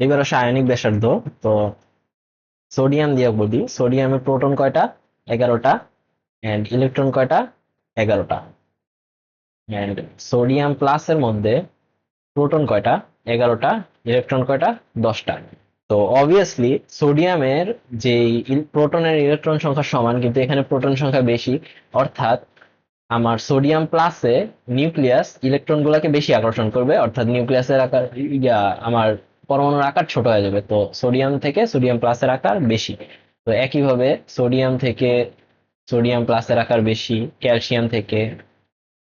এবার আসে আয়নিক ব্যাসার্ধ। তো সোডিয়াম দিয়ে বলি, সোডিয়ামের প্রোটন কয়টা? 11টা। এন্ড ইলেকট্রন কয়টা? 11টা। এন্ড সোডিয়াম প্লাসের মধ্যে প্রোটন কয়টা? 11টা। ইলেকট্রন কয়টা? 10টা। তো অবভিয়াসলি সোডিয়ামের যে প্রোটনের ইলেকট্রন সংখ্যা সমান, কিন্তু এখানে প্রোটন সংখ্যা বেশি। অর্থাৎ আমার সোডিয়াম প্লাসে নিউক্লিয়াস ইলেকট্রন গুলাকে বেশি আকর্ষণ করবে, অর্থাৎ নিউক্লিয়াসের আকার আমার পরমাণুর আকার ছোট হয়ে যাবে। তো সোডিয়াম থেকে সোডিয়াম প্লাসের আকার বেশি। তো একইভাবে সোডিয়াম থেকে সোডিয়াম প্লাসের আকার বেশি, ক্যালসিয়াম থেকে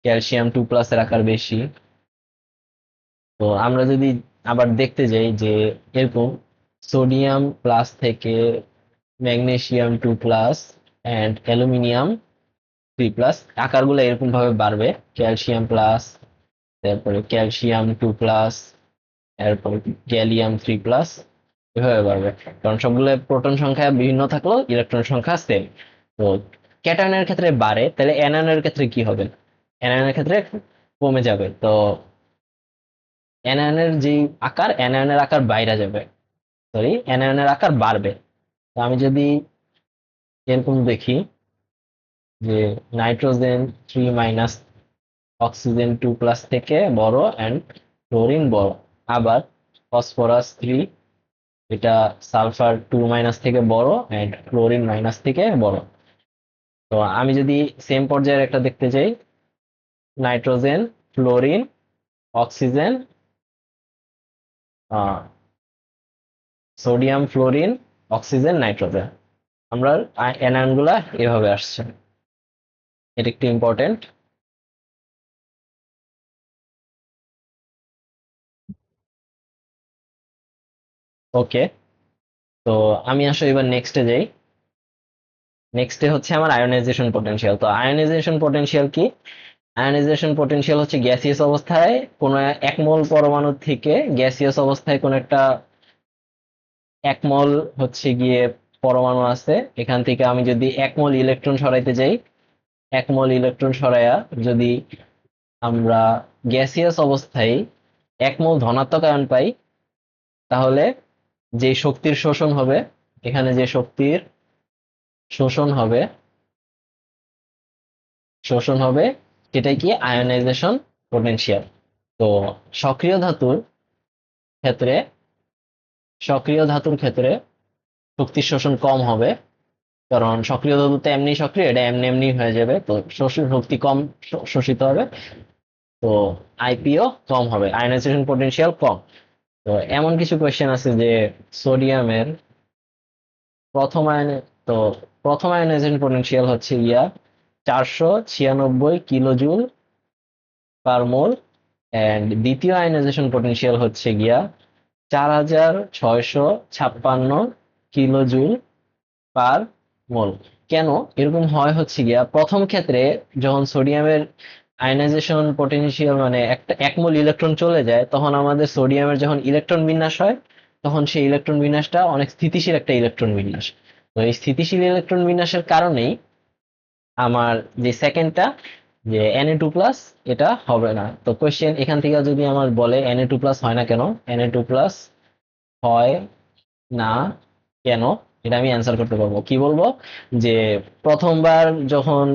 ক্যালসিয়াম 2 প্লাসের আকার বেশি। তো আমরা যদি আবার দেখতে যাই যে এরকম সোডিয়াম প্লাস থেকে magnesium 2 plus and aluminium 3 plus আকারগুলো এরকম ভাবে বাড়বে। ক্যালসিয়াম প্লাস, তারপরে ক্যালসিয়াম 2 প্লাস, এরপর গ্যালিয়াম 3 প্লাস, এভাবে বাড়বে। কারণ সবগুলো প্রোটন সংখ্যা বিভিন্ন থাকলেও ইলেকট্রন সংখ্যা সেম। তো ক্যাটায়নের ক্ষেত্রে বাড়ে, তাহলে অ্যানায়নের ক্ষেত্রে কি হবে? অ্যানায়নের ক্ষেত্রে কমে যাবে। তো অ্যানায়নের যে আকার, অ্যানায়নের আকার বাইরে যাবে, সরি অ্যানায়নের আকার বাড়বে। তো আমি যদি এরকম দেখি যে নাইট্রোজেন 3 মাইনাস অক্সিজেন 2 প্লাস থেকে বড় এন্ড ক্লোরিন বড়। আবার ফসফরাস 3, এটা সালফার 2 মাইনাস থেকে বড় এন্ড ক্লোরিন থেকে বড়। তো আমি যদি সেম পর্যায়ের একটা দেখতে চাই, nitrogen, fluorine, oxygen, sodium, fluorine, oxygen, nitrogen, আমরা অ্যানায়ন গুলা এভাবে আসছে। এটা একটু ইম্পর্টেন্ট। ওকে, তো আমি আসলে এবার নেক্সটে যাই। নেক্সটে হচ্ছে আমার আয়োনাইজেশন পটেনশিয়াল। তো আয়োনাইজেশন পটেনশিয়াল কি? আয়োনাইজেশন পটেনশিয়াল হচ্ছে গ্যাসিয়াস অবস্থায় কোন এক মোল পরমাণু থেকে গ্যাসিয়াস অবস্থায় কোন একটা 1 মোল হচ্ছে গিয়ে পরমাণু আছে, এখান থেকে আমি যদি 1 মোল ইলেকট্রন সরাইতে যাই, 1 মোল ইলেকট্রন সরাইয়া যদি আমরা গ্যাসিয়াস অবস্থায় 1 মোল ধনাত্মক আয়ন পাই, তাহলে যে শক্তির শোষণ হবে, এখানে যে শক্তির শোষণ হবে শোষণ হবে সেটাই কি? Ionization potential. তো সক্রিয় ধাতুর ক্ষেত্রে সক্রিয় ধাতুর ক্ষেত্রে শক্তির শোষণ কম হবে, কারণ সক্রিয় ধাতু তো এমনি সক্রিয়, এটা এমনি এমনি হয়ে যাবে। তো শক্তি কম শোষিত হবে। তো আইপিও কম হবে, আয়নাইজেশন পটেনশিয়াল কম। তো এমন কিছু কোয়েশ্চেন আছে যে সোডিয়ামের প্রথম আয়ন তো প্রথম আয়নাইজেশন পটেনশিয়াল হচ্ছে 496 কিলোজুল পার মোল। এন্ড দ্বিতীয় আয়নাইজেশন পটেনশিয়াল হচ্ছে 4656 কিলোজুল পার মোল। কেন এরকম হয় হচ্ছে প্রথম ক্ষেত্রে যখন সোডিয়ামের আয়নাইজেশন পটেনশিয়াল মানে একটা 1 মোল ইলেকট্রন চলে যায়, তখন আমাদের সোডিয়ামের যখন ইলেকট্রন বিন্যাস হয়, তখন সেই ইলেকট্রন বিন্যাসটা অনেক স্থিতিশীল একটা ইলেকট্রন বিন্যাস। তো এই স্থিতিশীল ইলেকট্রন বিন্যাসের কারণেই আমার যে সেকেন্ডটা, যে Na2 প্লাস, এটা হবে না। তো কোয়েশ্চেন এখান থেকে যদি আমার বলে Na2 প্লাস হয় না কেন, Na2 প্লাস হয় না কেন, এটা আমি অ্যান্সার করতে পারবো। কি বলবো? যে প্রথমবার যখন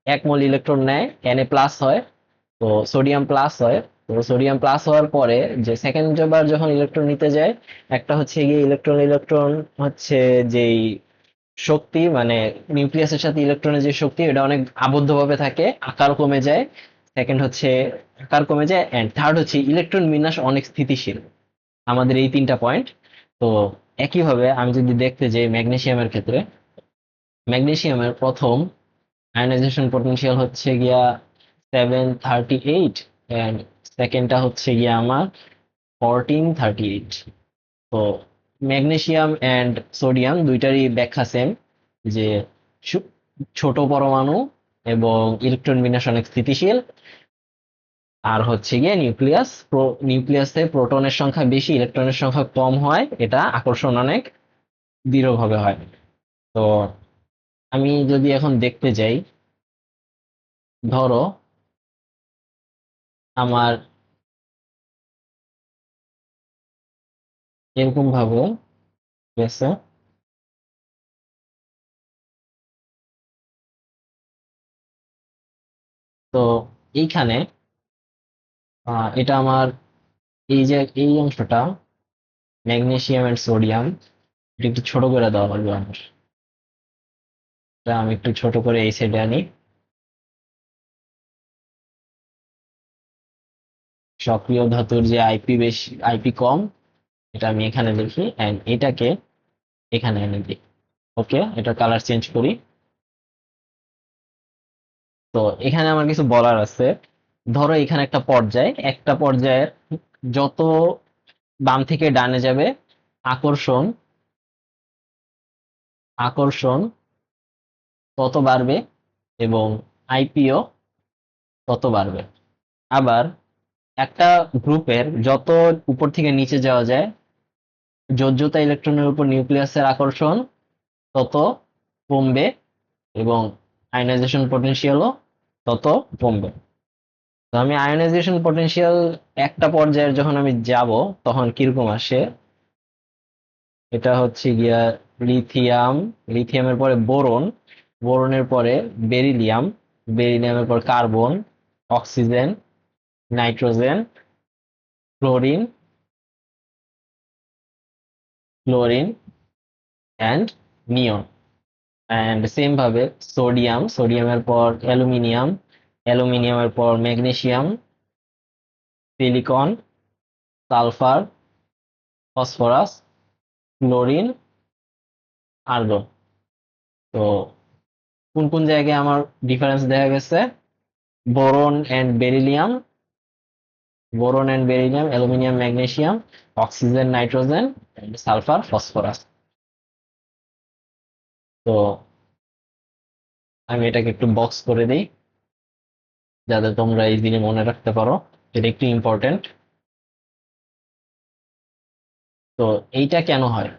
1 মোল ইলেকট্রন নেয়, Na প্লাস হয়, তো সোডিয়াম প্লাস হয়। তো সোডিয়াম প্লাস হওয়ার পরে যে সেকেন্ড বার যখন ইলেকট্রন নিতে যায়, একটা হচ্ছে গিয়ে ইলেকট্রন ইলেকট্রন হচ্ছে যেই শক্তি মানে নিউক্লিয়াসের সাথে ইলেকট্রনের যে শক্তি, এটা অনেক আবদ্ধভাবে থাকে, আকার কমে যায়। সেকেন্ড হচ্ছে আকার কমে যায়, এন্ড থার্ড হচ্ছে ইলেকট্রন বিন্যাস অনেক স্থিতিশীল। আমাদের এই 3টা পয়েন্ট। তো একইভাবে আমি যদি দেখতে যাই ম্যাগনেসিয়ামের ক্ষেত্রে, ম্যাগনেসিয়ামের প্রথম আয়নাইজেশন পটেনশিয়াল হচ্ছে 738, এন্ড সেকেন্ডটা হচ্ছে আমার 1438। তো ম্যাগনেসিয়াম এন্ড সোডিয়াম দুইটারই ব্যাখ্যা সেম, যে সু- ছোট পরমাণু এবং ইলেকট্রন বিন্যাস অনেক স্থিতিশীল। আর হচ্ছে নিউক্লিয়াস, নিউক্লিয়াসে প্রোটনের সংখ্যা বেশি, ইলেকট্রনের সংখ্যা কম হয়, এটা আকর্ষণ অনেক দৃঢ়ভাবে হয়। তো আমি যদি এখন দেখতে যাই, ধরো আমার এরকম ভাবে গেছে। তো এইখানে এটা আমার এই যে এই অংশটা ম্যাগনেসিয়াম এন্ড সোডিয়াম, এটা একটু ছোট করে দেওয়া লাগবে আমার। এটা আমি একটু ছোট করে এই সাইডে আনি। সক্রিয় ধাতুর যে আইপি বেশি, আইপি কম, এটা আমি এখানে লিখি এন্ড এটাকে এখানে এনে দিই। ওকে, এটা কালার চেঞ্জ করি। তো এখানে আমার কিছু বলার আছে। ধরো এখানে একটা পর্যায়ের যত বাম থেকে ডানে যাবে, আকর্ষণ আকর্ষণ তত বাড়বে এবং আইপিও তত বাড়বে। আবার একটা গ্রুপের যত উপর থেকে নিচে যাওয়া যায়, যোজ্যতা ইলেকট্রনের উপর নিউক্লিয়াসের আকর্ষণ তত কমবে এবং আয়নাইজেশন পটেনশিয়ালও তত কমবে। তো আমি আয়নাইজেশন পটেনশিয়াল একটা পর্যায়ের যখন আমি যাব, তখন কিরকম আসে, এটা হচ্ছে গিয়া লিথিয়াম, লিথিয়ামের পরে বোরন, বোরনের পরে বেরিলিয়াম, বেরিলিয়ামের পর carbon, oxygen, nitrogen, chlorine, chlorine and neon. And same ভাবে সোডিয়াম, সোডিয়ামের পর অ্যালুমিনিয়াম, অ্যালুমিনিয়ামের পর magnesium, silicon, sulphur, phosphorus, chlorine, argon. তো কোন কোন জায়গায় আমার ডিফারেন্স দেখা গেছে? Boron and beryllium, boron and beryllium, aluminium, magnesium, oxygen, nitrogen, sulphur, phosphorus. তো আমি এটাকে একটু বক্স করে দিই যাতে তোমরা ইজিলি মনে রাখতে পারো। এটা একটু ইম্পর্টেন্ট। তো এইটা কেন হয়,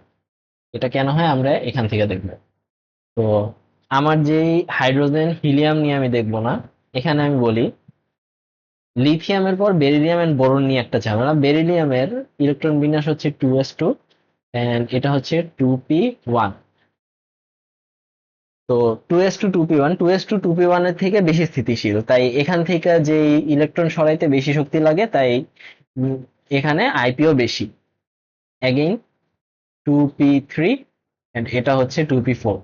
এটা কেন হয় আমরা এখান থেকে দেখবো। তো আমার যে হাইড্রোজেন হিলিয়াম নিয়ে আমি দেখবো না, এখানে আমি বলি লিথিয়ামের পর বেরিলিয়াম এন্ড বোরন নিয়ে একটা ঝামেলা। বেরিলিয়ামের ইলেকট্রন বিন্যাস হচ্ছে 2s2 এন্ড এটা হচ্ছে 2p1। তো 2s2 2p1, 2s2 2p1 এর থেকে বেশি স্থিতিশীল, তাই এখান থেকে যে ইলেকট্রন সরাইতে বেশি শক্তি লাগে, তাই উম, এখানে আইপিও বেশি। অ্যাগেইন 2p3 এন্ড এটা হচ্ছে 2p4।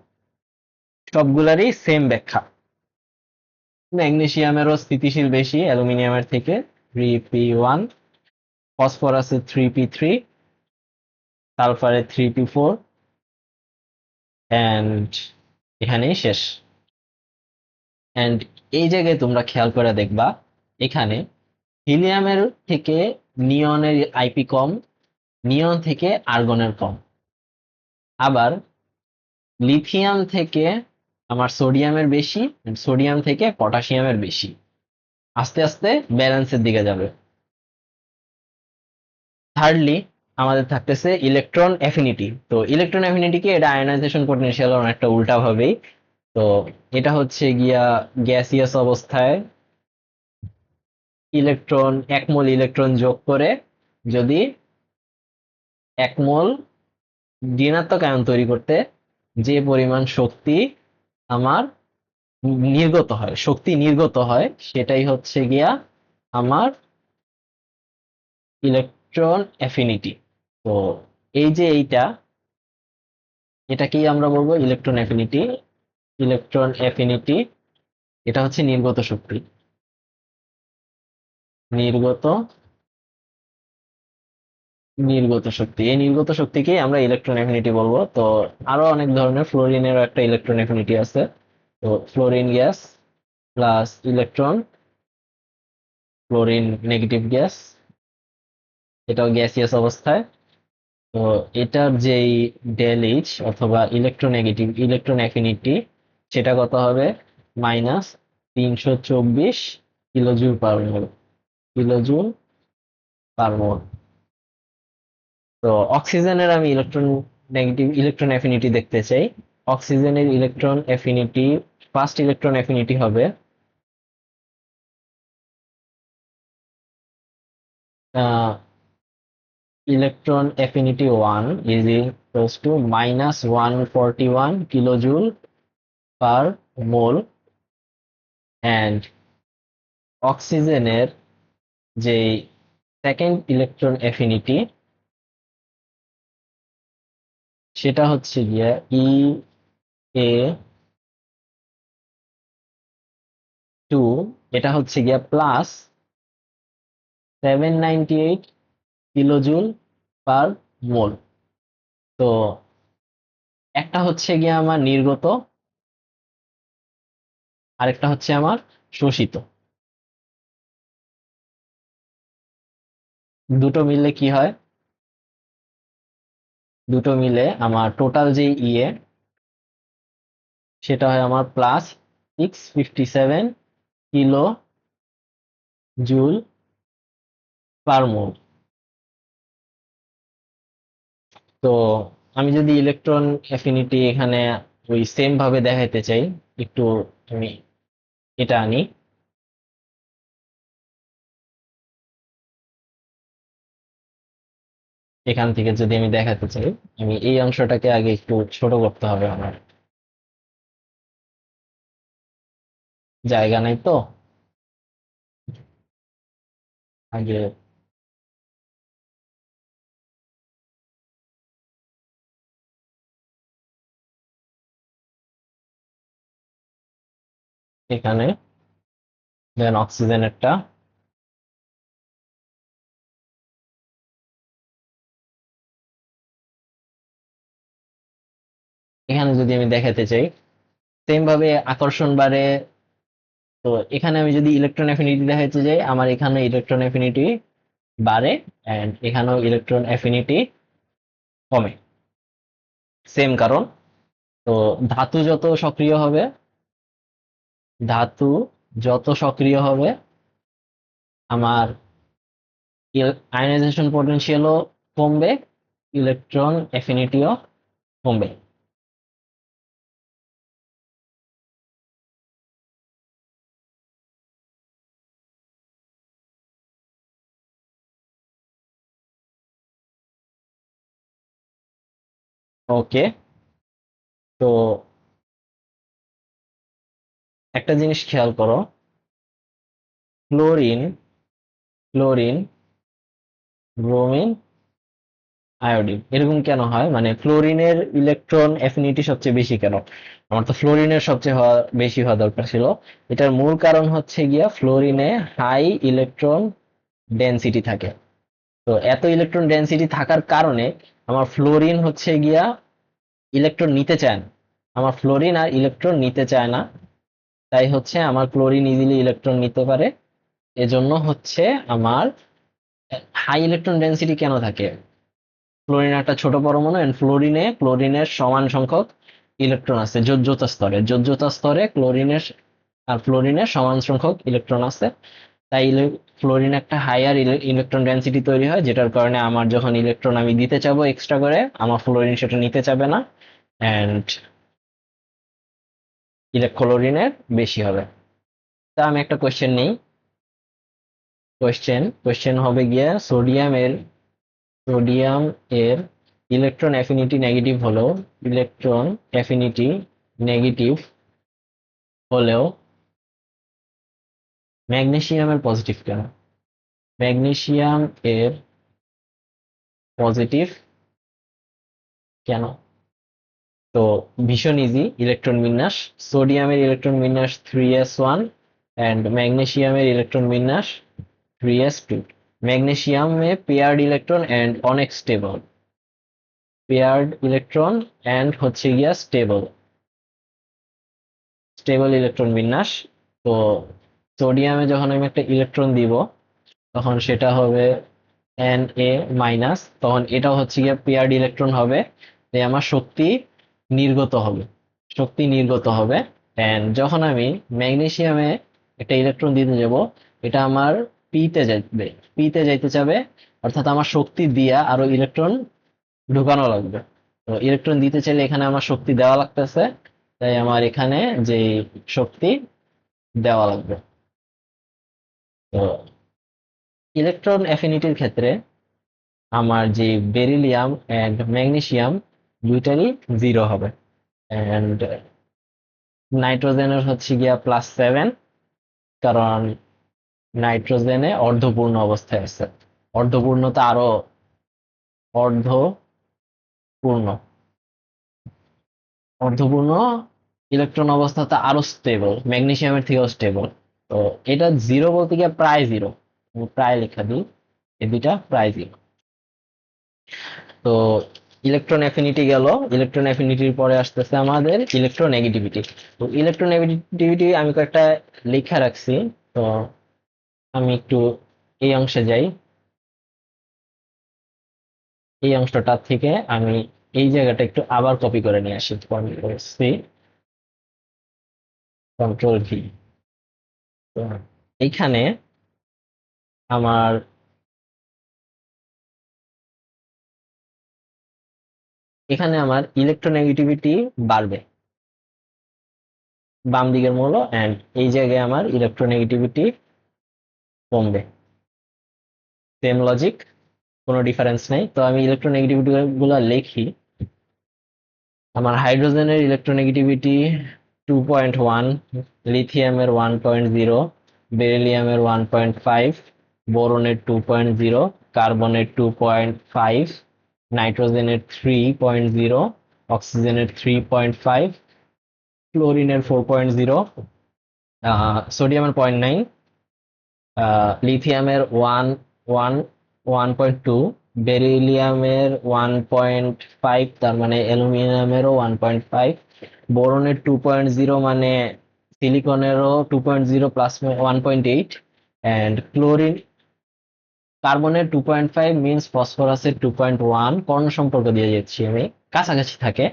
সবগুলারই সেম ব্যাখ্যা। ম্যাগনেসিয়ামেরও স্থিতিশীল বেশি অ্যালুমিনিয়ামের থেকে, 3p1। ফসফরাসের 3p3, সালফারের 3p4 অ্যান্ড এখানেই শেষ। অ্যান্ড এই জায়গায় তোমরা খেয়াল করে দেখবা, এখানে হিলিয়ামের থেকে নিয়নের আইপি কম, নিয়ন থেকে আর্গনের কম। আবার লিথিয়াম থেকে আমার সোডিয়ামের বেশি, সোডিয়াম থেকে পটাশিয়ামের বেশি। আস্তে আস্তে ব্যালেন্সের দিকে যাবে। থার্ডলি আমাদের থাকতেছে ইলেকট্রন অ্যাফিনিটি। তো ইলেকট্রন অ্যাফিনিটি কি, এটা আয়নাইজেশন পোটেনশিয়াল অনেকটা উল্টা ভাবেই। তো এটা হচ্ছে গিয়া গ্যাসিয়াস অবস্থায় ইলেকট্রন, এক মোল ইলেকট্রন যোগ করে যদি এক মোল ঋণাত্মক আয়ন তৈরি করতে যে পরিমাণ শক্তি আমার নির্গত হয়, সেটাই হচ্ছে গিয়া আমার ইলেকট্রন অ্যাফিনিটি। তো এই যে এটাকেই আমরা বলবো ইলেকট্রন অ্যাফিনিটি। ইলেকট্রন অ্যাফিনিটি এটা হচ্ছে নির্গত শক্তি, নির্গত নির্গত শক্তি। এই নির্গত শক্তিকেই আমরা ইলেকট্রন অ্যাফিনিটি বলবো। তো আরো অনেক ধরনের, ফ্লোরিনেরও একটা ইলেকট্রন অ্যাফিনিটি আছে। তো fluorine gas plus electron, fluorine negative gas, এটাও গ্যাসিয়াস অবস্থায়। তো এটার যেই ডেল এইচ অথবা ইলেকট্রোনেগেটিভ ইলেকট্রন অ্যাফিনিটি, সেটা কত হবে? -324 কিলোজুল পার মোল, কিলোজুল পার মোল। তো অক্সিজেনের আমি ইলেকট্রন অ্যাফিনিটি দেখতে চাই। অক্সিজেনের electron affinity, first electron affinity হবে electron affinity 1 is equals to minus 141 kilojoule per mole, and অক্সিজেনের যে সেকেন্ড ইলেকট্রন অ্যাফিনিটি সেটা হচ্ছে গিয়া EA2, এটা হচ্ছে গিয়া প্লাস 798 কিলোজুল পার মোল। তো একটা হচ্ছে গিয়া আমার নির্গত, আরেকটা হচ্ছে আমার শোষিত। দুটো মিললে কি হয়? দুটো মিলে আমার টোটাল যে ইএ সেটা হয় আমার প্লাস 657 কিলো জুল পার মোল। তো আমি যদি ইলেকট্রন অ্যাফিনিটি এখানে ওই সেম ভাবে দেখাইতে চাই, একটু আমি এটা আনি। এখান থেকে যদি আমি দেখাতে চাই, আমি এই অংশটাকে আগে একটু ছোট করতে হবে, আমার জায়গা নাই তো আগে। এখানে দেন অক্সিজেনেরটা, এখানে যদি আমি দেখাতে চাই সেম ভাবে আকর্ষণ বাড়ে। তো এখানে আমি যদি ইলেকট্রন অ্যাফিনিটি দেখাতে যাই, আমার এখানে ইলেকট্রন অ্যাফিনিটি বাড়ে এন্ড এখানেও ইলেকট্রন অ্যাফিনিটি কমে, সেম কারণ। তো ধাতু যত সক্রিয় হবে, ধাতু যত সক্রিয় হবে আমার আয়নাইজেশন পটেনশিয়ালও কমবে, ইলেকট্রন অ্যাফিনিটিও কমবে। ওকে, তো একটা জিনিস খেয়াল করো, ক্লোরিন, ক্লোরিন, ব্রোমিন, আয়োডিন এরকম কেন হয়? মানে ফ্লোরিনের ইলেকট্রন অ্যাফিনিটি সবচেয়ে বেশি কেন? আমার তো ফ্লোরিনের সবচেয়ে বেশি হওয়া দরকার ছিল। এটার মূল কারণ হচ্ছে গিয়া ফ্লোরিনে হাই ইলেকট্রন ডেনসিটি থাকে। তো এত ইলেকট্রন ডেনসিটি থাকার কারণে আমার ফ্লোরিন হচ্ছে গিয়া ইলেকট্রন নিতে চায় না, আমার ফ্লোরিন আর ইলেকট্রন নিতে চায় না। তাই হচ্ছে আমার ক্লোরিন ইজিলি ইলেকট্রন নিতে পারে। এজন্য হচ্ছে আমার হাই ইলেকট্রন ডেনসিটি কেন থাকে? ফ্লোরিন একটা ছোট পরমাণু এন্ড ক্লোরিনের সমান সংখ্যক ইলেকট্রন আছে যোজ্যতা স্তরে, যোজ্যতা স্তরে ক্লোরিনের আর ফ্লোরিনের সমান সংখ্যক ইলেকট্রন আছে। তাই ফ্লোরিন একটা হায়ার ইলেকট্রন ডেনসিটি তৈরি হয়, যেটার কারণে আমার যখন ইলেকট্রন আমি দিতে চাবো এক্সট্রা করে, আমার ফ্লোরিন সেটা নিতে চাবে না এন্ড ক্লোরিনের বেশি হবে। তা আমি একটা কোয়েশ্চেন নেই। কোয়েশ্চেন হবে গিয়ে সোডিয়াম এর ইলেকট্রন অ্যাফিনিটি নেগেটিভ হলেও, ইলেকট্রন অ্যাফিনিটি নেগেটিভ হলেও ম্যাগনেসিয়ামের পজিটিভ কেন? ম্যাগনেসিয়াম এর পজিটিভ কেন? তো ভীষণ ইজি ইলেকট্রন বিন্যাস। সোডিয়ামের ইলেকট্রন বিন্যাস 3s1 অ্যান্ড ম্যাগনেসিয়ামের ইলেকট্রন বিন্যাস 3s2। ম্যাগনেসিয়ামে পেয়ার্ড ইলেকট্রন অ্যান্ড অনেক স্টেবল, পেয়ার্ড ইলেকট্রন অ্যান্ড হচ্ছে গিয়া স্টেবল, স্টেবল ইলেকট্রন বিন্যাস। তো সোডিয়ামে যখন আমি একটা ইলেকট্রন দিব তখন সেটা হবে Na-, তখন এটাও হচ্ছে গিয়ে পেয়ার্ড ইলেকট্রন হবে, তাই আমার শক্তি নির্গত হবে, শক্তি নির্গত হবে। এন্ড যখন আমি ম্যাগনেসিয়ামে একটা ইলেকট্রন দিতে যাব, এটা আমার পিতে যাবে, পিতে যাইতে চাবে, অর্থাৎ আমার শক্তি দিয়া আরো ইলেকট্রন ঢুকানো লাগবে। তো ইলেকট্রন দিতে চাইলে এখানে আমার শক্তি দেওয়া লাগতেছে, তাই আমার এখানে যে শক্তি দেওয়া লাগবে। তো ইলেকট্রন অ্যাফিনিটির ক্ষেত্রে আমার যে বেরিলিয়াম এন্ড ম্যাগনেসিয়াম দুইটারই 0 হবে। এন্ড নাইট্রোজেনের হচ্ছে গিয়া +7, কারণ নাইট্রোজেনে অর্ধপূর্ণ অবস্থায় আছে। অর্ধপূর্ণতা আরো অর্ধপূর্ণ, অর্ধপূর্ণ ইলেকট্রন অবস্থাতে আরো স্টেবল, ম্যাগনেসিয়ামের থেকেও স্টেবল। তো এটা 0 বলতে গিয়ে প্রায় 0, প্রায় লেখা দিই, এই দুইটা প্রায় 0। তো ইলেকট্রন অ্যাফিনিটি গেল, ইলেকট্রন অ্যাফিনিটির পরে আসতেছে আমাদের ইলেকট্রোনেগেটিভিটি। তো ইলেকট্রোনেগেটিভিটি আমি কয়েকটা লেখা রাখছি। তো আমি একটু এই অংশে যাই, এই অংশটা থেকে আমি এই জায়গাটা একটু আবার কপি করে নিয়ে আসি, কন্ট্রোল-C, কন্ট্রোল-V। তো এইখানে আমার এখানে আমার ইলেকট্রোনেগেটিভিটি বাড়বে, বাম দিকের মূল, এন্ড এই জায়গায় আমার ইলেকট্রোনেগেটিভিটি কমবে। সেম লজিক, কোনো ডিফারেন্স নেই। তো আমি ইলেকট্রোনেগেটিভিটি গুলো লিখি। আমার হাইড্রোজেনের ইলেকট্রোনেগেটিভিটি 2.1, লিথিয়ামের 1.0, বেরিলিয়ামের 1.5, বোরনের 2.0, কার্বনের 2.5, নাইট্রোজেনের 3.0, অক্সিজেনের 3.5, ক্লোরিনের 4.0, সোডিয়ামের 0.9, লিথিয়ামের 1.2, বেরিলিয়ামের 1.5, তার মানে অ্যালুমিনিয়ামেরও 1.5, বোরনের 2.0, মানে সিলিকনেরও 2.0 প্লাস 1.8, এন্ড কার্বনের 2.5 মিনস ফসফরাসের 2.1। কর্ণ সম্পর্ক দিয়ে যাচ্ছি আমি, কাছাকাছি থাকে।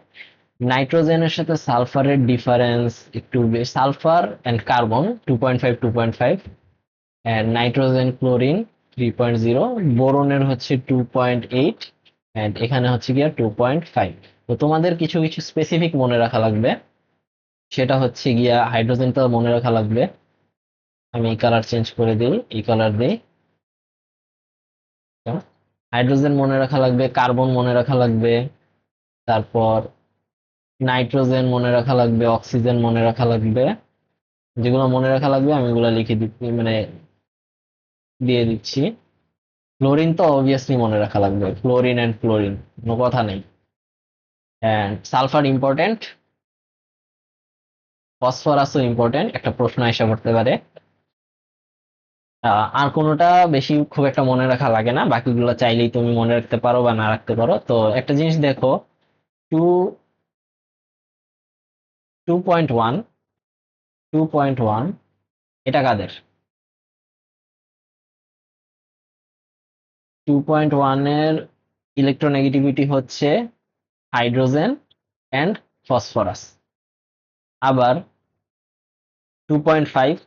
নাইট্রোজেনের সাথে সালফারের ডিফারেন্স একটু বেশি, sulphur and carbon 2.5 2.5, and nitrogen chlorine 3.0, বোরনের হচ্ছে 2.8, এন্ড এখানে হচ্ছে গিয়া 2.5। তো তোমাদের কিছু কিছু স্পেসিফিক মনে রাখা লাগবে, সেটা হচ্ছে গিয়া হাইড্রোজেনটা মনে রাখা লাগবে। আমি এই কালার চেঞ্জ করে দিই, এই কালার দিই। হাইড্রোজেন মনে রাখা লাগবে, কার্বন মনে রাখা লাগবে, তারপর নাইট্রোজেন মনে রাখা লাগবে, অক্সিজেন মনে রাখা লাগবে। যেগুলো মনে রাখা লাগবে আমি এগুলো লিখে দিচ্ছি, মানে দিয়ে দিচ্ছি। ক্লোরিন তো অবভিয়াসলি মনে রাখা লাগবে, ক্লোরিন এন্ড ক্লোরিন, কোনো কথা নেই। এন্ড সালফার ইম্পর্টেন্ট, ফসফরাসও ইম্পর্টেন্ট, একটা প্রশ্ন এসে পড়তে পারে। আর কোনোটা বেশি খুব একটা মনে রাখা লাগে না, বাকিগুলো চাইলেই তুমি মনে রাখতে পারো বা না রাখতে পারো। তো একটা জিনিস দেখো, টু 2.1, 2.1 এটা কাদের? 2.1 এর ইলেকট্রোনেগেটিভিটি হচ্ছে হাইড্রোজেন এন্ড ফসফরাস। আবার 2.5,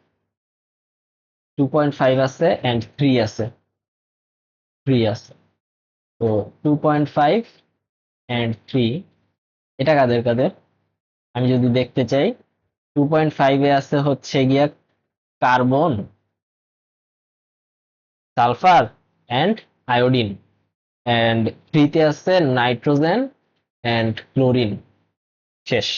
2.5 আছে এন্ড 3 আছে, 3 আছে। তো 2.5 এন্ড 3 এটা কাদের কাদের? আমি যদি দেখতে চাই, 2.5 এ আছে হচ্ছে গিয়া carbon, sulphur and iodine, and 3 তে আছে নাইট্রোজেন এন্ড ক্লোরিন। শেষ।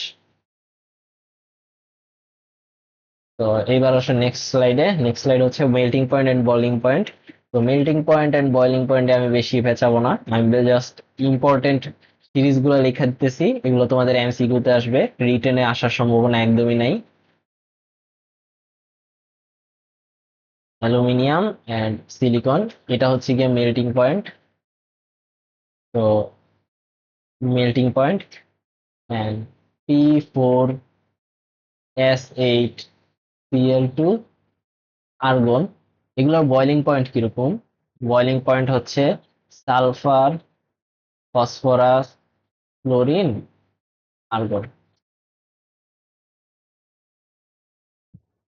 তো এইবার আসলে নেক্সট স্লাইডে, নেক্সট স্লাইড হচ্ছে melting point and boiling point. তো মেল্টিং পয়েন্ট এন্ড বয়লিং পয়েন্টে আমি বেশি পেঁচাবো না, আমি জাস্ট ইম্পর্টেন্ট সিরিজগুলো লিখে দিতেছি। এগুলো তোমাদের এমসিকিউ তে আসবে, রিটেনে আসার সম্ভাবনা একদমই নাই। অ্যালুমিনিয়াম এন্ড সিলিকন, এটা হচ্ছে গিয়ে মেল্টিং পয়েন্ট। তো melting point, and P4S8Cl2 argon, এগুলোর বয়লিং পয়েন্ট কিরকম? বয়লিং পয়েন্ট হচ্ছে সালফার, ফসফরাস, ক্লোরিন, আর্গন।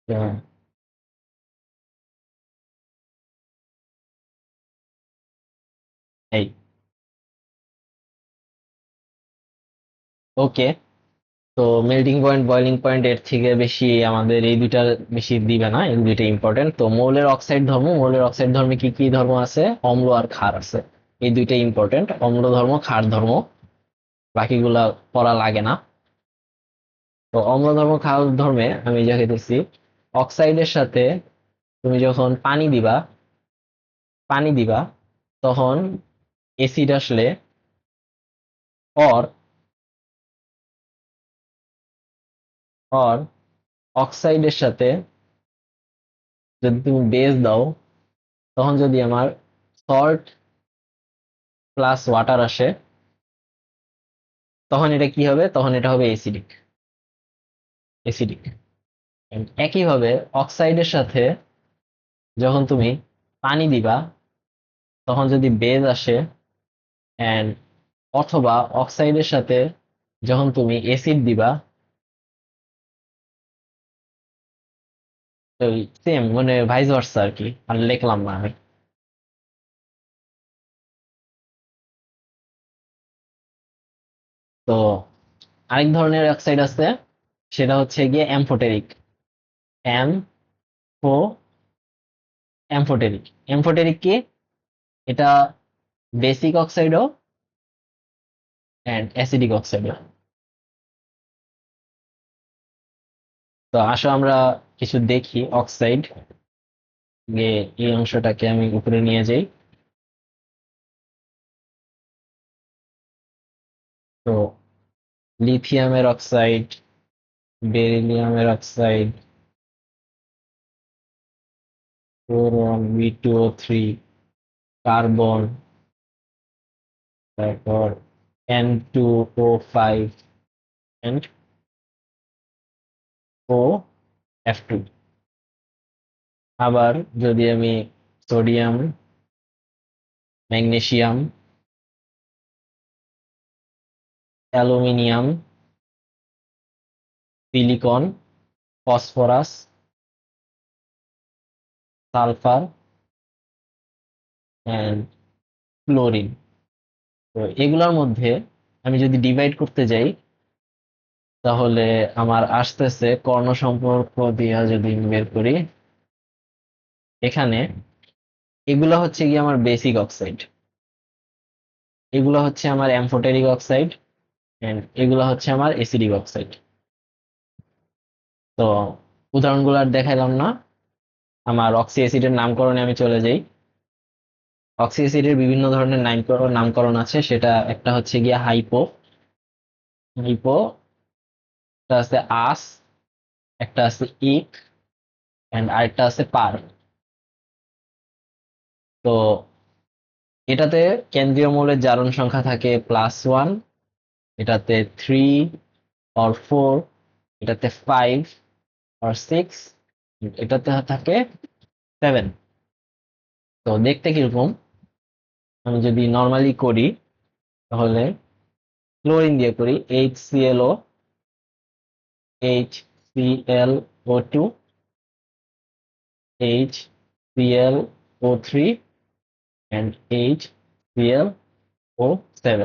হ্যাঁ, এই ওকে। তো মেল্টিং পয়েন্ট, বয়লিং পয়েন্ট এর থেকে বেশি আমাদের এই দুইটা বেশি দিবে না, এই দুইটা ইম্পর্টেন্ট। তো মৌলের অক্সাইড ধর্ম, মৌলের অক্সাইড ধর্মে কি কি ধর্ম আছে? অম্ল আর ক্ষার আছে। এই দুইটাই ইম্পর্টেন্ট, অম্ল ধর্ম ক্ষার ধর্ম, বাকিগুলা পড়া লাগে না। তো অম্ল ধর্ম ক্ষার ধর্মে আমি দেখাইতেছি অক্সাইডের সাথে তুমি যখন পানি দিবা তখন অ্যাসিড আসলে অর অর অক্সাইডের সাথে যদি তুমি বেস দাও, তখন যদি আমার সল্ট প্লাস ওয়াটার আসে, তখন এটা কি হবে? তখন এটা হবে অ্যাসিডিক। একইভাবে অক্সাইডের সাথে যখন তুমি পানি দিবা, তখন যদি বেজ আসে এন্ড অথবা অক্সাইডের সাথে যখন তুমি অ্যাসিড দিবা, তো সেম মানে ভাইস ভার্সা আর কি, আর লিখলাম না আমি। তো আরেক ধরনের অক্সাইড আছে, সেটা হচ্ছে গিয়ে অ্যামফোটেরিক। অ্যামফো অ্যামফোটেরিক অ্যামফোটেরিক কি? এটা বেসিক অক্সাইডও এন্ড অ্যাসিডিক অক্সাইডও। তো আসো আমরা কিছু দেখি অক্সাইড। এই অংশটাকে আমি উপরে নিয়ে যাই। তো লিথিয়ামের অক্সাইড, বেরিলিয়ামের অক্সাইড, বোরন, B2O3, কার্বন, তারপর N2O5 এন্ড OF2। আবার যদি আমি sodium, magnesium, aluminium, silicon, phosphorus, sulphur and chlorine, তো এগুলোর মধ্যে আমি যদি ডিভাইড করতে যাই, তাহলে আমার আসতেছে কর্ণ সম্পর্ক দিয়া যদি আমি বের করি, এখানে এগুলো হচ্ছে কি আমার বেসিক অক্সাইড, এগুলো হচ্ছে আমার অ্যামফোটেরিক অক্সাইড এন্ড এগুলো হচ্ছে আমার অ্যাসিডিক অক্সাইড। তো উদাহরণগুলো আর দেখাইলাম না, আমার অক্সি অ্যাসিডের নামকরণে আমি চলে যাই। অক্সি অ্যাসিডের বিভিন্ন ধরনের নামকরণ আছে, সেটা একটা হচ্ছে গিয়া হাইপো হাইপো একটা আছে আস, একটা আছে ইক এন্ড আরেকটা আছে পার। তো এটাতে কেন্দ্রীয় মৌলের জারণ সংখ্যা থাকে +1, এটাতে 3 or 4, এটাতে 5 or 6, এটাতে থাকে 7। তো দেখতে কিরকম? আমি যদি নর্মালি করি, তাহলে ক্লোরিন দিয়ে করি, HClO, HClO3 and HClO7।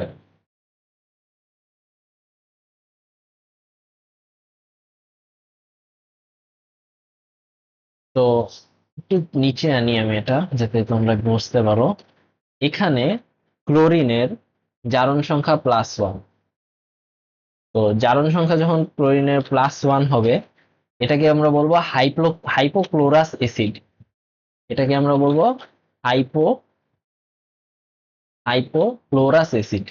তো একটু নিচে আনি আমি এটা, যাতে তোমরা বুঝতে পারো। এখানে ক্লোরিনের জারণ সংখ্যা +1। তো জারণ সংখ্যা যখন ক্লোরিনের +1 হবে, এটাকে আমরা বলবো হাইপোক্লোরাস অ্যাসিড। এটাকে আমরা বলবো hypo hypochlorous acid,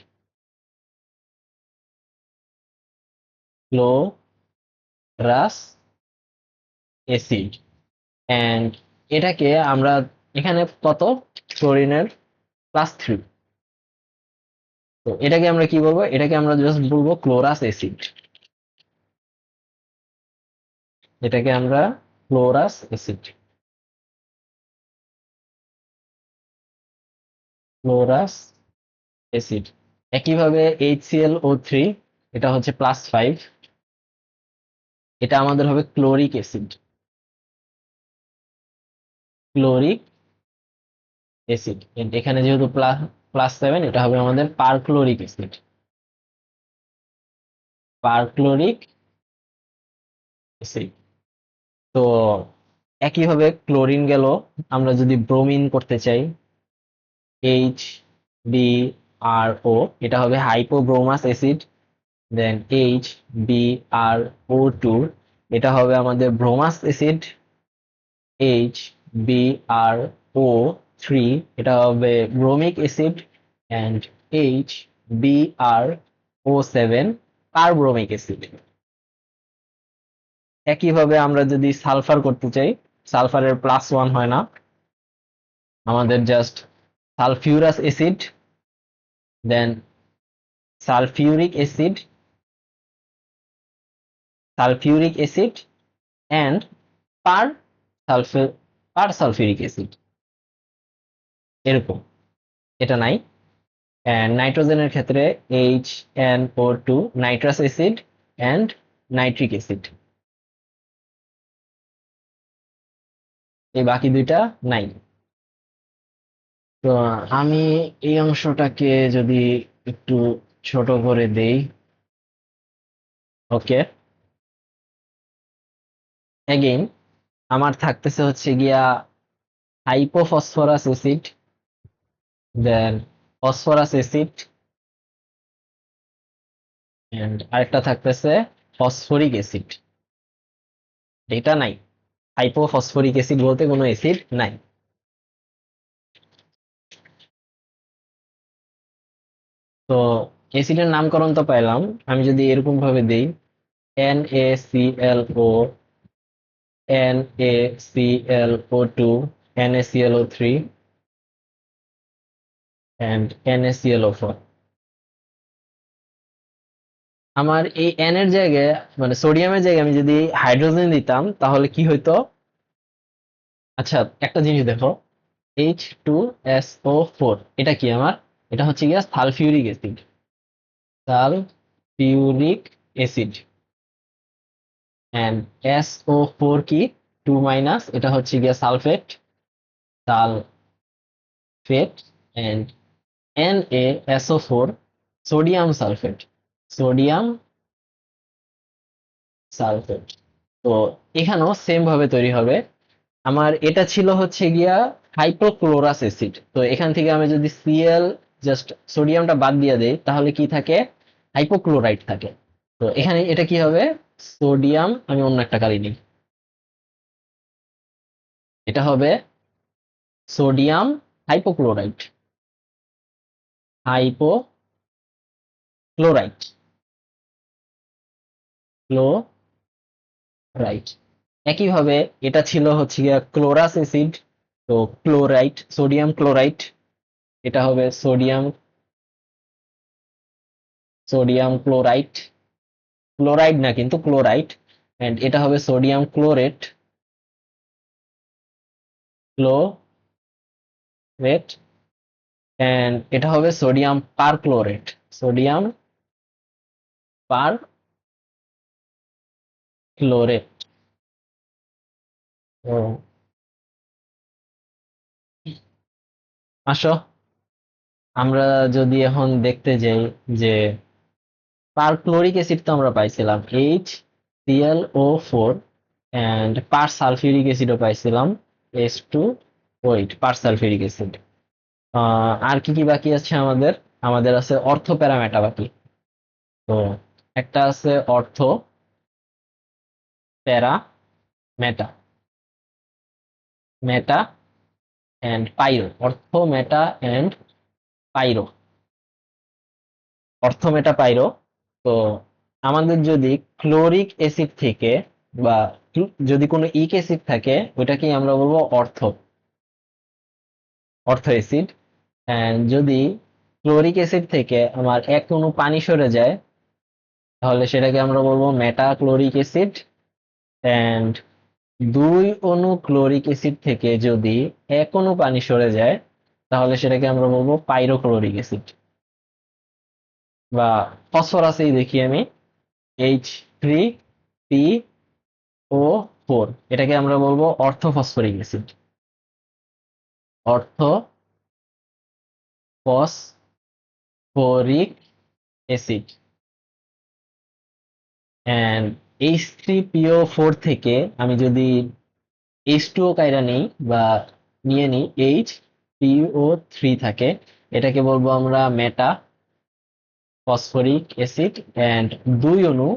chlorous acid. And এটাকে আমরা এখানে কত? ক্লোরিনের +3। তো এটাকে আমরা কি বলবো? এটাকে আমরা জাস্ট বলবো ক্লোরাস অ্যাসিড। এটাকে আমরা ক্লোরাস অ্যাসিড, ক্লোরাস অ্যাসিড। একইভাবে HClO3, এটা হচ্ছে +5, এটা আমাদের হবে ক্লোরিক অ্যাসিড, ক্লোরিক অ্যাসিড। এখানে যেহেতু +7, এটা হবে আমাদের পারক্লোরিক অ্যাসিড, পারক্লোরিক অ্যাসিড। তো একইভাবে ক্লোরিন গেল, আমরা যদি ব্রোমিন করতে চাই, BrO, এটা হবে হাইপোব্রোমাস অ্যাসিড। দেন HbRO2, এটা হবে আমাদের ব্রোমাস অ্যাসিড। HbRO3, এটা হবে bromic acid. And HbRO7, perbromic acid. একইভাবে আমরা যদি সালফার করতে চাই, সালফারের +1 হয় না, আমাদের just sulphurous acid, then sulphuric acid, and per sulphuric acid, এরকম। এটা নাই। নাইট্রোজেনের ক্ষেত্রে HNO2, nitrous acid and nitric acid. এই বাকি দুইটা নাই। তো আমি এই অংশটাকে যদি একটু ছোট করে দেই, ওকে, এগেইন আমার থাকতেছে হচ্ছে গিয়া hypophosphorous acid, then phosphorous acid, and আরেকটা থাকতেছে ফসফরিক অ্যাসিড। এটা নাই, হাইপোফসফরিক অ্যাসিড বলতে কোনো অ্যাসিড নাই। তো অ্যাসিডের নামকরণ তো পাইলাম। আমি যদি এরকম ভাবে দেই, NaClO, NaClO2, NaClO3 and NaClO4, আমার এই N এর জায়গায়, মানে সোডিয়ামের জায়গায় আমি যদি হাইড্রোজেন দিতাম তাহলে কি হইতো? আচ্ছা, একটা জিনিস দেখো, H2SO4, এটা কি আমার? এটা হচ্ছে গিয়া sulphuric acid. Sulphuric acid. And SO4 কি? 2 মাইনাস, এটা হচ্ছে গিয়া sulphate, sulphate. And NaSO4, sodium sulphate, sodium sulphate. তো এখানেও সেম ভাবে তৈরি হবে। আমার এটা ছিল হচ্ছে গিয়া হাইপোক্লোরাস অ্যাসিড। তো এখান থেকে আমি যদি Cl, জাস্ট সোডিয়ামটা বাদ দিয়ে দেই, তাহলে কি থাকে? হাইপোক্লোরাইট থাকে। তো এখানে এটা কি হবে? সোডিয়াম, আমি অন্য একটা কালি নিই, এটা হবে সোডিয়াম হাইপোক্লোরাইট, হাইপোক্লোরাইট, ক্লোরাইট। একইভাবে এটা ছিল হচ্ছে গিয়া ক্লোরাস অ্যাসিড। তো ক্লোরাইট, সোডিয়াম ক্লোরাইট, এটা হবে সোডিয়াম ক্লোরাইট, ক্লোরাইড না কিন্তু ক্লোরাইট। এন্ড এটা হবে সোডিয়াম ক্লোরেট, ক্লোরেট। এন্ড এটা হবে সোডিয়াম পারক্লোরেট, সোডিয়াম পারক্লোরেট। ও, আসো আমরা যদি এখন দেখতে যাই যে পারক্লোরিক অ্যাসিড তো আমরা পাইছিলাম HClO4, এন্ড পার সালফিউরিক অ্যাসিডও পাইছিলাম H2O8, পার সালফিউরিক অ্যাসিড। আর কি কি বাকি আছে আমাদের? আমাদের আছে অর্থ প্যারামেটা বাকি। তো একটা আছে অর্থ প্যারা মেটা, মেটা এন্ড পাইরো, অর্থ মেটা এন্ড পাইরো, অর্থ মেটা পাইরো। তো আমাদের যদি ক্লোরিক অ্যাসিড থেকে বা যদি কোনো ইক অ্যাসিড থাকে, ওইটাকেই আমরা বলবো অর্থ, অর্থ অ্যাসিড। এন্ড যদি ক্লোরিক অ্যাসিড থেকে আমার এক অণু পানি সরে যায়, তাহলে সেটাকে আমরা বলবো মেটা ক্লোরিক অ্যাসিড। এন্ড 2 অণু ক্লোরিক অ্যাসিড থেকে যদি এক অণু পানি সরে যায়, তাহলে সেটাকে আমরা বলবো পাইরোক্লোরিক অ্যাসিড। বা ফসফরাসেই দেখি আমি, H3PO4, এটাকে আমরা বলবো অর্থ ফসফরিক অ্যাসিড, অর্থ ফসফরিক অ্যাসিড। এন্ড H3PO4 থেকে আমি যদি H2O কাইরা নেই বা নিয়ে নিই, HPO3 থাকে, এটাকে বলবো আমরা মেটা ফসফরিক অ্যাসিড। এন্ড 2 অণু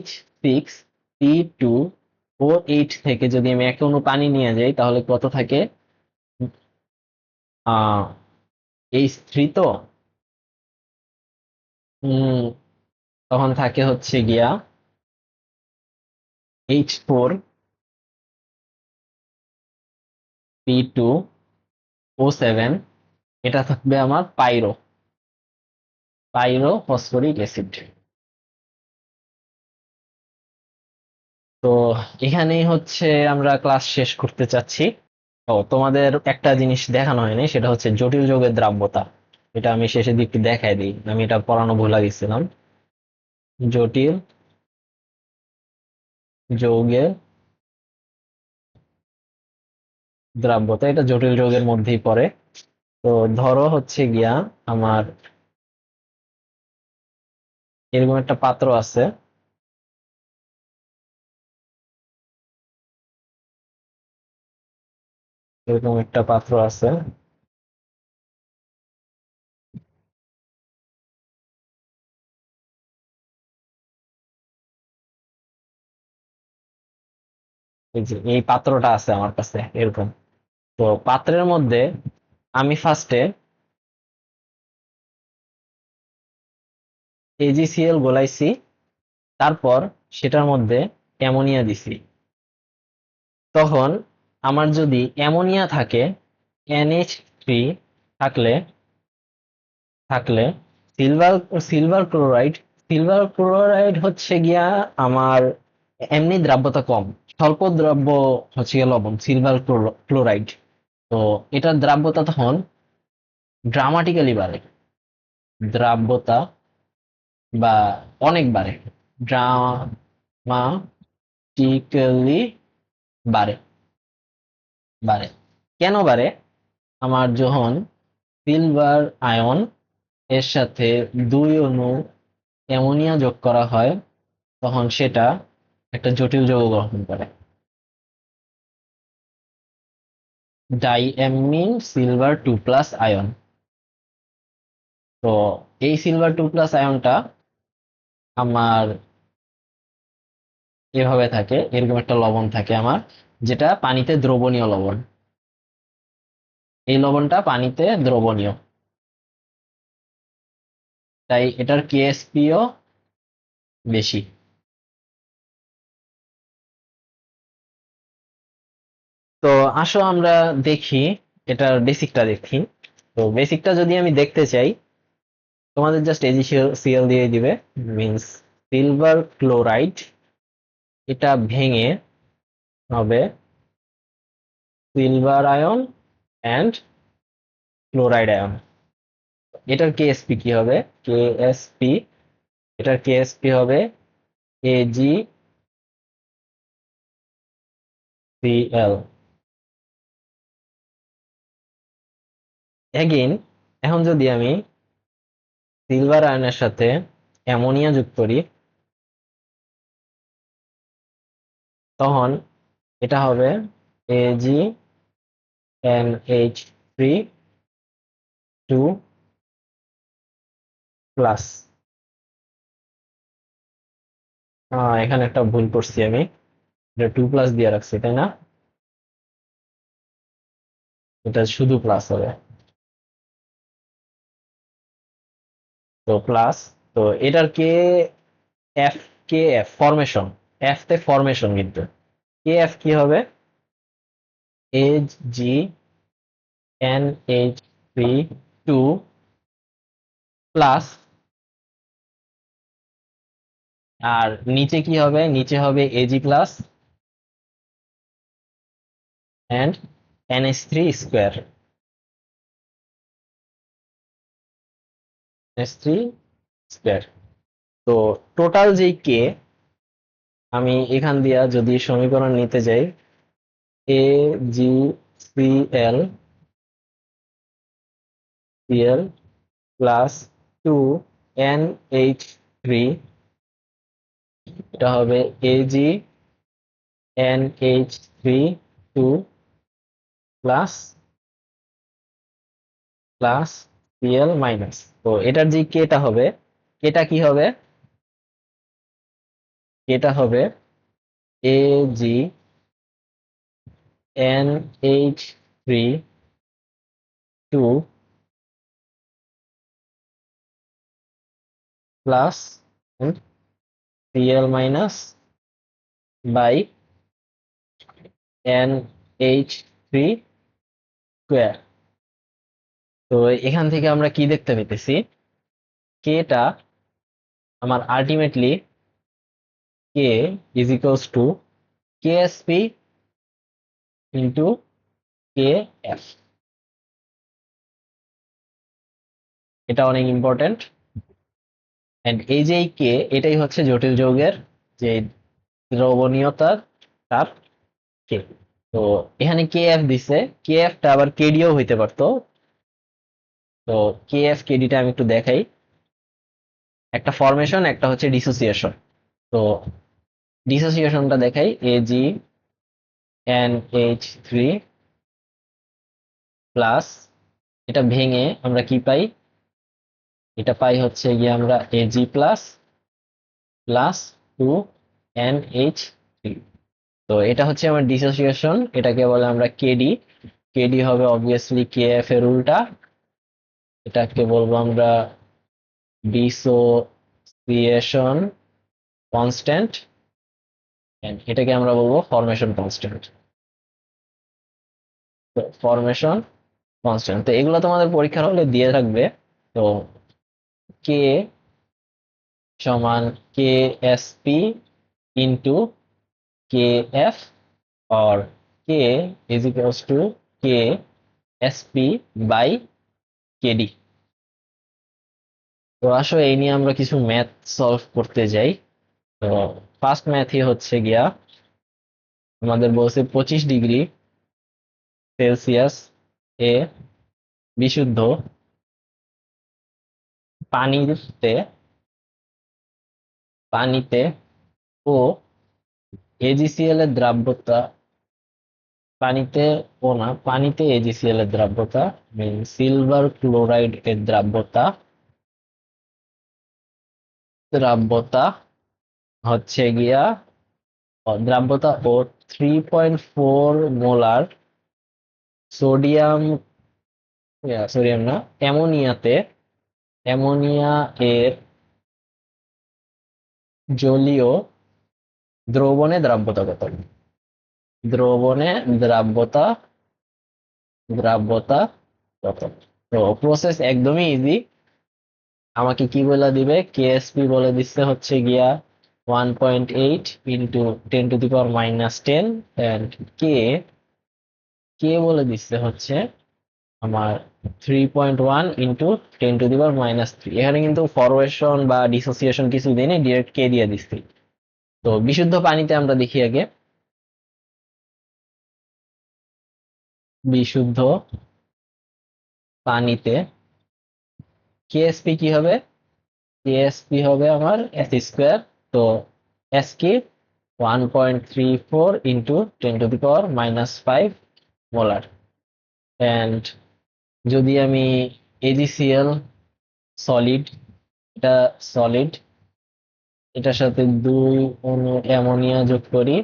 H6P2O8 থেকে যদি আমি 1 অণু পানি নিয়ে যাই তাহলে কত থাকে? আহ H3 তো উম তখন থাকে হচ্ছে গিয়া H4P2O7। এটা থাকবে আমার পাইরো ফসফরিক অ্যাসিড। তো এখানেই হচ্ছে আমরা ক্লাস শেষ করতে চাচ্ছি। ও, তোমাদের একটা জিনিস দেখানো হয়নি, সেটা হচ্ছে জটিল যৌগের দ্রাব্যতা। এটা আমি শেষের দিকটি দেখাই দিই, আমি এটা পড়ানো ভুলা গেছিলাম। জটিল যৌগের দ্রাব্যতা, এটা জটিল যৌগের মধ্যেই পড়ে। তো ধরো হচ্ছে গিয়া আমার এরকম একটা পাত্র আছে, এরকম একটা পাত্র আছে। এই যে এই পাত্রটা আছে আমার কাছে এরকম। তো পাত্রের মধ্যে আমি ফার্স্টে এজিসিএল গোলাইছি, তারপর সেটার মধ্যে অ্যামোনিয়া দিছি। তখন আমার যদি অ্যামোনিয়া থাকে, NH3 থাকলে থাকলে silver silver chloride silver chloride হচ্ছে গিয়া আমার এমনি দ্রাব্যতা কম, স্বল্প দ্রাব্য হচ্ছে গিয়া লবণ সিলভার ক্লোরাইড। তো এটার দ্রাব্যতা তখন ড্রামাটিক্যালি বাড়ে, দ্রাব্যতা বা অনেক বাড়ে, ড্রামাটিক্যালি বাড়ে বাড়ে। কেন বাড়ে? আমার যখন সিলভার আয়ন এর সাথে 2 অণু অ্যামোনিয়া যোগ করা হয় তখন সেটা একটা জটিল যৌগ গঠন করে, ডাইঅ্যামিন সিলভার 2+ আয়ন। তো এই সিলভার 2+ আয়নটা আমার এভাবে থাকে, এরকম একটা লবণ থাকে আমার, যেটা পানিতে দ্রবণীয় লবণ। এই লবণটা পানিতে দ্রবণীয়, তাই এটার কেএসপিও বেশি। তো আসো আমরা দেখি, এটার বেসিকটা দেখি। তো বেসিকটা যদি আমি দেখতে চাই, তোমাদের জাস্ট এজিসিএল দিয়ে দিবে, মিন্স সিলভার ক্লোরাইড। এটা ভেঙে হবে silver ion and chloride ion. এটার কেএসপি কি হবে? কেএসপি, এটার কেএসপি হবে AgCl। এগেইন, এখন যদি আমি সিলভার আয়নের সাথে অ্যামোনিয়া যোগ করি তখন এটা হবে AgNH3 2+। এখানে একটা ভুল করছি আমি, এটা 2+ দিয়ে রাখছি তাই না? এটা শুধু প্লাস হবে। তো প্লাস, তো এটার F K F formation, F তে ফরমেশন, কিন্তু কে এফ কি হবে? AgNH3 2+, আর নিচে কি হবে? নিচে হবে Ag+ and NH3 square, NH3 square. তো টোটাল যেই কে, আমি এখান দিয়া যদি সমীকরণ নিতে যাই, AgCl+2NH3, এটা হবে AgNH3 2+, প্লাস সিএল মাইনাস, তো এটার যে কেটা হবে, কেটা কি হবে, কেটা হবে AG N H three two plus CL minus by N H three square. তো এখান থেকে আমরা কি দেখতে পেতেছি, কেটা আমার ultimately K is equals to KSP into K F. এটা অনেক ইম্পর্টেন্ট। এন্ড এই যে কে, এটাই হচ্ছে জটিল যৌগের যে দ্রবণীয়তার তাপ কে। তো এখানে কে এফ দিছে, কে এফটা আবার কেডিও হইতে পারতো। তো কে এফ কেডিটা আমি একটু দেখাই, একটা ফরমেশন, একটা হচ্ছে ডিসোসিয়েশন। তো ডিসোসিয়েশনটা দেখাই, AG N H three plus, এটা ভেঙে আমরা কি পাই, এটা পাই হচ্ছে গিয়ে আমরা AG plus plus two N H three. তো এটা হচ্ছে আমার ডিসোসিয়েশন, এটাকে বলে আমরা কেডি। কেডি হবে অবভিয়াসলি কে এফ এর উল্টা, এটাকে বলবো আমরা ডিসোসিয়েশন কনস্ট্যান্ট, এটাকে আমরা বলবো ফরমেশন কনস্ট্যান্ট। তো ফরমেশন কনস্ট্যান্ট, তো এগুলো তোমাদের পরীক্ষার হলে দিয়ে থাকবে। তো কে সমান K S P into K F, और k is equals to k sp by kd। তো আসলে এই নিয়ে আমরা কিছু ম্যাথ সলভ করতে যাই। তো ফার্স্ট ম্যাথই হচ্ছে গিয়া, আমাদের বলছে 25 ডিগ্রি সেলসিয়াস এ বিশুদ্ধ পানিতে পানিতে ও এজিসিএল এর দ্রাব্যতা, পানিতে ও না, পানিতে এজিসিএল এর দ্রাব্যতা, সিলভার ক্লোরাইড এর দ্রাব্যতা, দ্রাব্যতা হচ্ছে গিয়া দ্রাব্যতা ও 3.4 মোলার সোডিয়াম, সোডিয়াম না, অ্যামোনিয়াতে, অ্যামোনিয়া এর জলীয় দ্রবণে দ্রাব্যতা কত, দ্রবণে দ্রাব্যতা, দ্রাব্যতা কত। তো প্রসেস একদমই ইজি, আমাকে কি বলে দিবে, কেএসপি বলে দিচ্ছে হচ্ছে গিয়া 1.8 ইন্টু 10⁻⁻10, এন্ড কে, কে বলে দিচ্ছে হচ্ছে আমার 3.1 ইন্টু 10⁻³ এখানে কিন্তু ফরওয়েশন বা ডিসোসিয়েশন কিছু দিনে ডিরেক্ট কে দিয়ে দিচ্ছি। তো বিশুদ্ধ পানিতে আমরা দেখি আগে, বিশুদ্ধ পানিতে কেএসপি কি হবে, কেএসপি হবে আমার এস স্কোয়ার। তো এস কি 1.34 ইন্টু 10⁻⁻5 মোলার। অ্যান্ড যদি আমি এজিসিএল সলিড, এটা সলিড, এটার সাথে 2 অণু অ্যামোনিয়া যোগ করি,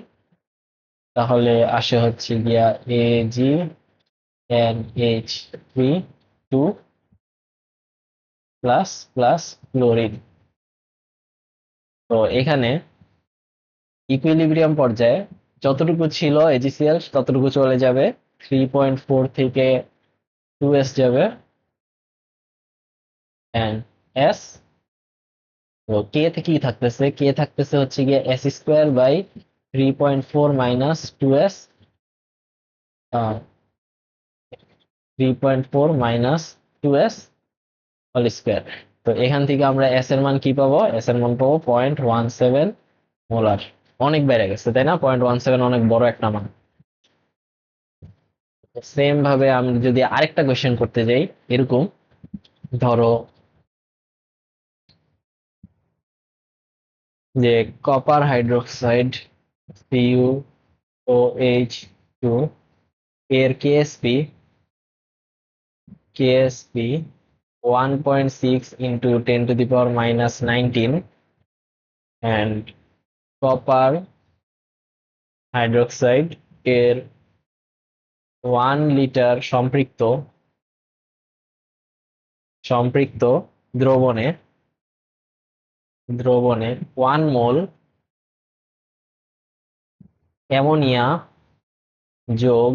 তাহলে আসে হচ্ছে গিয়া AG N H three two plus plus chlorine. তো এখানে ইকুইলিব্রিয়াম পর্যায়ে যতটুকু ছিল এজিসিএল ততটুকু চলে যাবে, 3.4 থেকে 2s যাবে, এন্ড এস, তো কে থেকে কি থাকতেছে, কে থাকতেছে হচ্ছে গিয়ে S square by 3.4 minus 2s, 3.4 minus 2s whole square. তো এখান থেকে আমরা এস এর মান কি পাবো, এস এর মান পাবো 0.17 মোলার। অনেক বেড়ে গেছে তাই না, 0.17 অনেক বড় একটা মান। সেম ভাবে আমি যদি আরেকটা কোয়েশ্চেন করতে যাই, এরকম ধরো যে কপার হাইড্রোক্সাইড CuOH2 এর KSP, KSP 1.6 into 10 to the power minus 19, and copper hydroxide এর 1 লিটার সম্পৃক্ত দ্রবণে 1 মোল অ্যামোনিয়া যোগ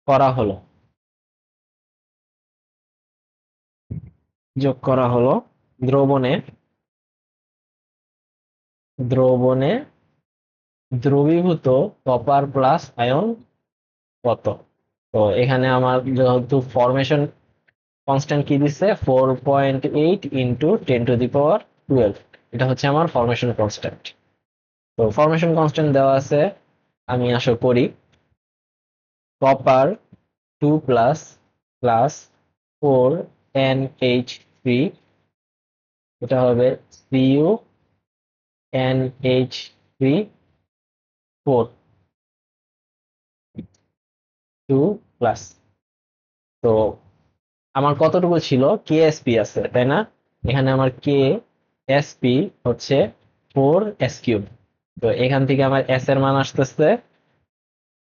করা হলো দ্রবণে দ্রবীভূত কপার প্লাস আয়ন কত? তো এখানে আমার যেহেতু ফরমেশন কনস্ট্যান্ট কি দিচ্ছে 4.8 ইন্টু 10 টু দি পাওয়ার 12, এটা হচ্ছে আমার ফরমেশন কনস্ট্যান্ট। তো ফরমেশন কনস্ট্যান্ট দেওয়া আছে, আমি আশা করি কপার 2 প্লাস প্লাস 4NH3, এটা হবে CuNH3 4 2 প্লাস। তো আমার কতটুকু ছিল, KSP আছে তাই না? এখানে আমার KSP হচ্ছে 4S3। তো এখান থেকে আমার S এর মান আসতেছে,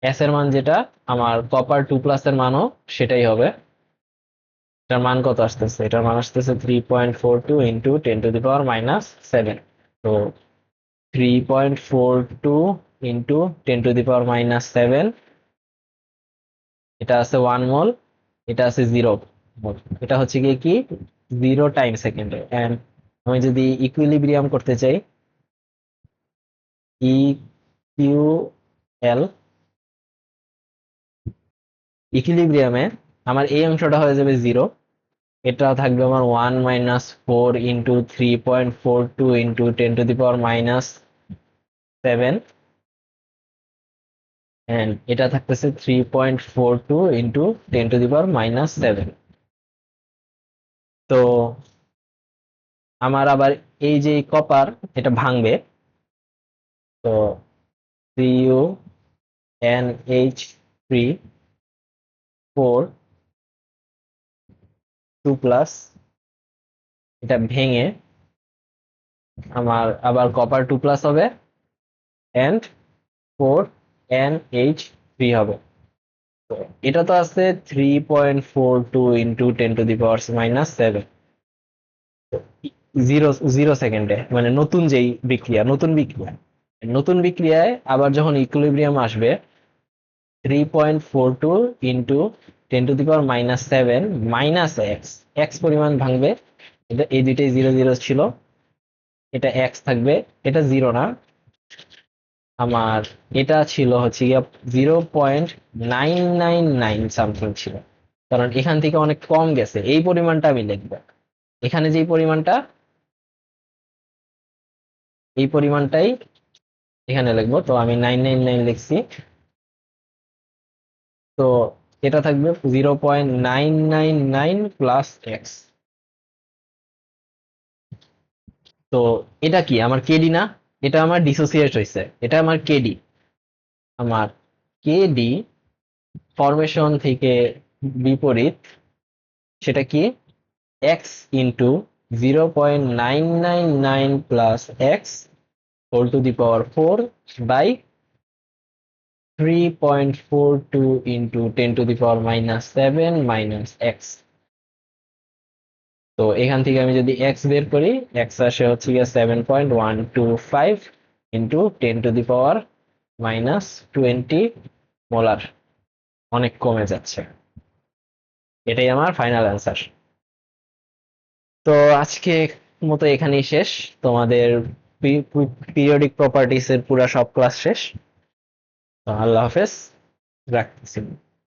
S এর মান যেটা আমার কপার 2 প্লাস এর মানও সেটাই হবে। এটার মান কত আসতেছে? এটার মান আসতেছে 3.42 into 10 to the power minus 7। তো 3.42 into 10 to the power minus 7, এটা আছে 1 মোল, এটা আছে 0 মোল। এটা হচ্ছে গিয়ে কি 0 টাইম সেকেন্ডে। এন্ড আমি যদি ইকুইলিব্রিয়াম করতে চাই, ইকিউএল ইকুইলিব্রিয়ামে আমার এই অংশটা হয়ে যাবে 0, এটা থাকবে আমার 1 minus 4 into 3.42 into 10 to the power minus 7, and এটা থাকতেছে 3.42 into 10 to the power minus 7। তো আমার আবার এই যে কপার, এটা ভাঙবে। তো CuNH3 4 2 প্লাস, এটা ভেঙে আমার আবার কপার 2 প্লাস হবে এন্ড 4NH3 হবে। তো এটা তো আছে 3.42 into 10 to the power minus 7, 0 সেকেন্ডে, মানে নতুন বিক্রিয়ায় আবার যখন ইকুইলিব্রিয়াম আসবে 3.42 into 10 to the power minus 7 minus x পরিমাণ ভাঙবে। এটা এই দুইটাই 0 ছিল, এটা এক্স থাকবে, এটা 0 না, আমার এটা ছিল হচ্ছে গিয়ে 0.999 সামথিং ছিল, কারণ এখান থেকে অনেক কম গেছে। এই পরিমাণটা আমি লিখবো, এখানে যে এই পরিমাণটাই এখানে লিখবো। তো আমি 999 লিখছি। তো এটা থাকবে 0.999 প্লাস এক্স। তো এটা কি আমার কেডি না? এটা আমার ডিসোসিয়েট হয়েছে, এটা আমার কেডি। আমার কেডি ফরমেশন থেকে বিপরীত, সেটা কি X into 0.999 plus X whole to the power 4 by 3.42 into 10 to the power minus 7 minus X. তো এখান থেকে আমি যদি এক্স বের করি, এক্স আসে হচ্ছে গিয়ে 7.125 into 10 to the power minus 20 molar, অনেক কমে যাচ্ছে। এটাই আমার ফাইনাল অ্যান্সার। তো আজকে মতো এখানেই শেষ। তোমাদের পিরিয়ডিক প্রপার্টিস এর পুরা সব ক্লাস শেষ। তো আল্লাহ হাফেজ, রাখতেছি।